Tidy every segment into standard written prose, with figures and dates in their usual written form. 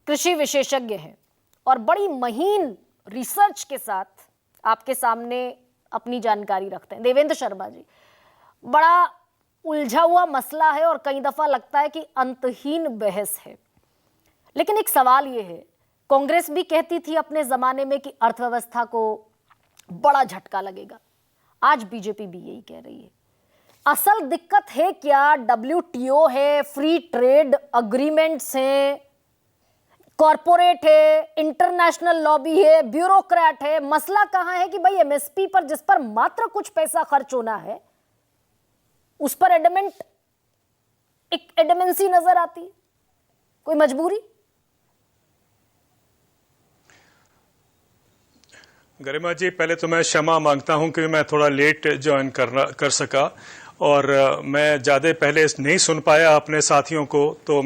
कृषि विशेषज्ञ हैं और बड़ी महीन रिसर्च के साथ आपके सामने अपनी जानकारी रखते हैं। देवेंद्र शर्मा जी, बड़ा उलझा हुआ मसला है और कई दफा लगता है कि अंतहीन बहस है। लेकिन एक सवाल यह है, कांग्रेस भी कहती थी अपने जमाने में कि अर्थव्यवस्था को बड़ा झटका लगेगा, आज बीजेपी भी यही कह रही है। असल दिक्कत है क्या? WTO है, फ्री ट्रेड अग्रीमेंट्स हैं, कॉरपोरेट है, इंटरनेशनल लॉबी है, ब्यूरोक्रेट है। मसला कहां है कि भाई MSP पर, जिस पर मात्र कुछ पैसा खर्च होना है, उस पर एडमेंसी नजर आती है। कोई मजबूरी? गरिमा जी, पहले तो मैं क्षमा मांगता हूं कि मैं थोड़ा लेट ज्वाइन कर सका और मैं ज़्यादा पहले नहीं सुन पाया अपने साथियों को, तो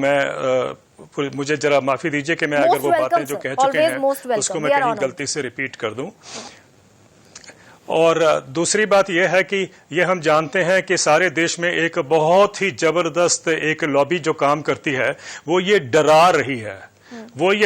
मुझे जरा माफ़ी दीजिए कि मैं अगर वो बातें जो कह चुके हैं उसको मैं कहीं गलती से रिपीट कर दूं। और दूसरी बात यह है कि ये हम जानते हैं कि सारे देश में एक बहुत ही जबरदस्त एक लॉबी जो काम करती है, वो ये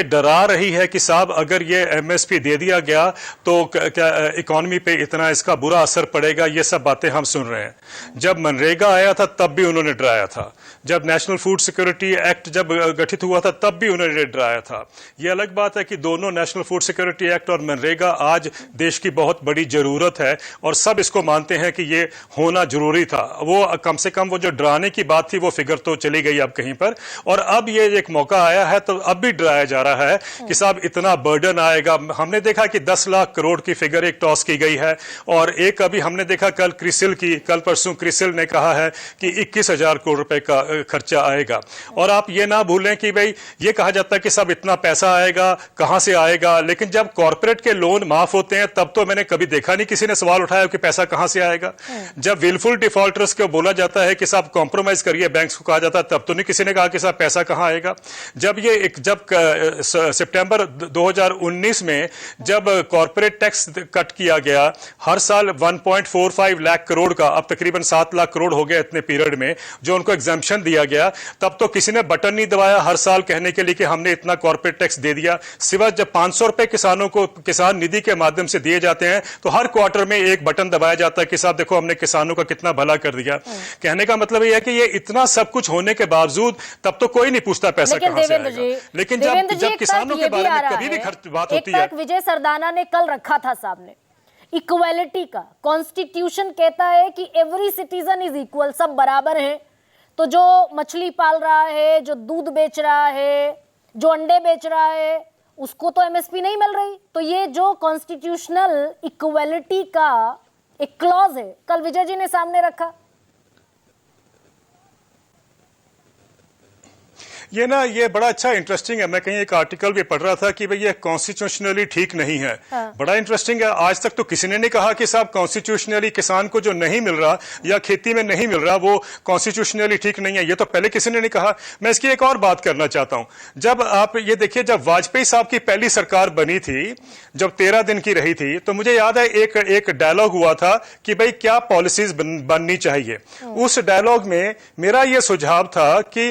डरा रही है कि साहब अगर ये MSP दे दिया गया तो क्या इकोनॉमी पे इतना इसका बुरा असर पड़ेगा। ये सब बातें हम सुन रहे हैं। जब मनरेगा आया था तब भी उन्होंने डराया था, जब नेशनल फूड सिक्योरिटी एक्ट जब गठित हुआ था तब भी उन्होंने डराया था। ये अलग बात है कि दोनों नेशनल फूड सिक्योरिटी एक्ट और मनरेगा आज देश की बहुत बड़ी जरूरत है और सब इसको मानते हैं कि ये होना जरूरी था। वो कम से कम वो जो डराने की बात थी वो फिगर तो चली गई अब कहीं पर, और अब ये एक मौका आया है तो अब भी डराया जा रहा है कि साहब इतना बर्डन आएगा। हमने देखा कि 10 लाख करोड़ की फिगर एक टॉस की गई है, और एक अभी हमने देखा कल परसों क्रिसिल ने कहा है कि 21,000 करोड़ रुपए का खर्चा आएगा। और आप ये ना भूलें कि भाई ये कहा जाता है कि सब इतना पैसा आएगा, कहां से आएगा, लेकिन जब कॉर्पोरेट के लोन माफ होते हैं तब तो मैंने कभी देखा नहीं किसी ने सवाल उठाया कि पैसा कहां से आएगा। जब विलफुल डिफॉल्टर्स को बोला जाता है कि साहब कॉम्प्रोमाइज करिए, बैंक्स को कहा जाता है, तब तो नहीं किसी ने कहा कि साहब पैसा कहां आएगा। जब सितंबर 2019 में जब कॉर्पोरेट टैक्स कट किया गया, हर साल 1.45 लाख करोड़ का, अब तकरीबन 7 लाख करोड़ हो गया इतने पीरियड में, जो उनको एग्जम्पशन दिया गया, तब तो किसी ने बटन नहीं दबाया हर साल कहने के लिए कि हमने इतना कॉर्पोरेट टैक्स दे दिया। सिवाय जब 500 रुपए किसानों को किसान निधि के माध्यम से दिए जाते हैं तो हर क्वार्टर में एक बटन दबाया जाता है कि साहब देखो हमने किसानों का कितना भला कर दिया। कहने का मतलब यह है कि ये इतना सब कुछ होने के बावजूद तब तो कोई नहीं पूछता पैसा कहां से आएगा। लेकिन जब किसानों के बारे में कभी भी खर्च बात होती है, विजय सरदाना ने कल रखा था सामने इक्वालिटी का। कॉन्स्टिट्यूशन कहता है कि एवरी सिटीजन इज इक्वल, सब बराबर हैं। तो जो मछली पाल रहा है, जो दूध बेच रहा है, जो अंडे बेच रहा है, उसको तो MSP नहीं मिल रही। तो ये जो कॉन्स्टिट्यूशनल इक्वालिटी का एक क्लॉज है, कल विजय जी ने सामने रखा। ये बड़ा अच्छा इंटरेस्टिंग है। मैं कहीं एक आर्टिकल भी पढ़ रहा था कि भाई ये कॉन्स्टिट्यूशनली ठीक नहीं है। बड़ा इंटरेस्टिंग है। आज तक तो किसी ने नहीं कहा कि साहब कॉन्स्टिट्यूशनली किसान को जो नहीं मिल रहा या खेती में नहीं मिल रहा वो कॉन्स्टिट्यूशनली ठीक नहीं है। ये तो पहले किसी ने नहीं कहा। मैं इसकी एक और बात करना चाहता हूं। जब आप ये देखिए, जब वाजपेयी साहब की पहली सरकार बनी थी, जब 13 दिन की रही थी, तो मुझे याद है एक डायलॉग हुआ था कि भाई क्या पॉलिसीज बननी चाहिए। उस डायलॉग में मेरा यह सुझाव था कि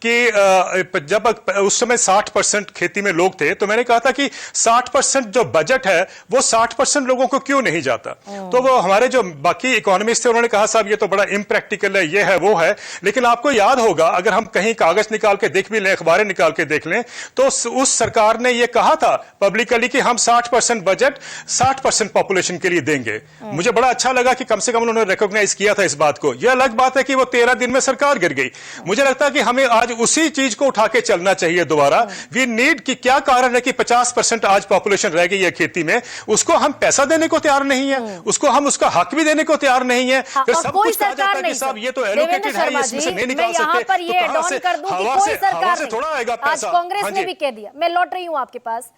जब उस समय 60% खेती में लोग थे, तो मैंने कहा था कि 60% जो बजट है वो 60% लोगों को क्यों नहीं जाता। तो वो हमारे जो बाकी इकोनॉमिस्ट थे उन्होंने कहा साहब ये तो बड़ा इम्प्रैक्टिकल है, ये है वो है। लेकिन आपको याद होगा, अगर हम कहीं कागज निकाल के देख भी लें, अखबारें निकाल के देख लें, तो उस सरकार ने ये कहा था पब्लिकली कि हम 60% बजट 60% पॉपुलेशन के लिए देंगे। मुझे बड़ा अच्छा लगा कि कम से कम उन्होंने रिकॉग्नाइज किया था इस बात को। यह अलग बात है कि वो 13 दिन में सरकार गिर गई। मुझे लगता है कि हमें आज उसी चीज को उठा के चलना चाहिए दोबारा। वी नीड कि क्या कारण है कि 50% आज पॉपुलेशन रह गई है खेती में, उसको हम पैसा देने को तैयार नहीं है, उसको हम उसका हक भी देने को तैयार नहीं है। फिर सब कुछ कहा जाता है कि साहब ये तो एलोकेटेड है, इसमें से नहीं निकाल सकते। पर ये एड ऑन कर दूं कि कोई सरकार से थोड़ा आएगा पैसा। आज कांग्रेस ने भी कह दिया, मैं लौट रही हूं आपके पास,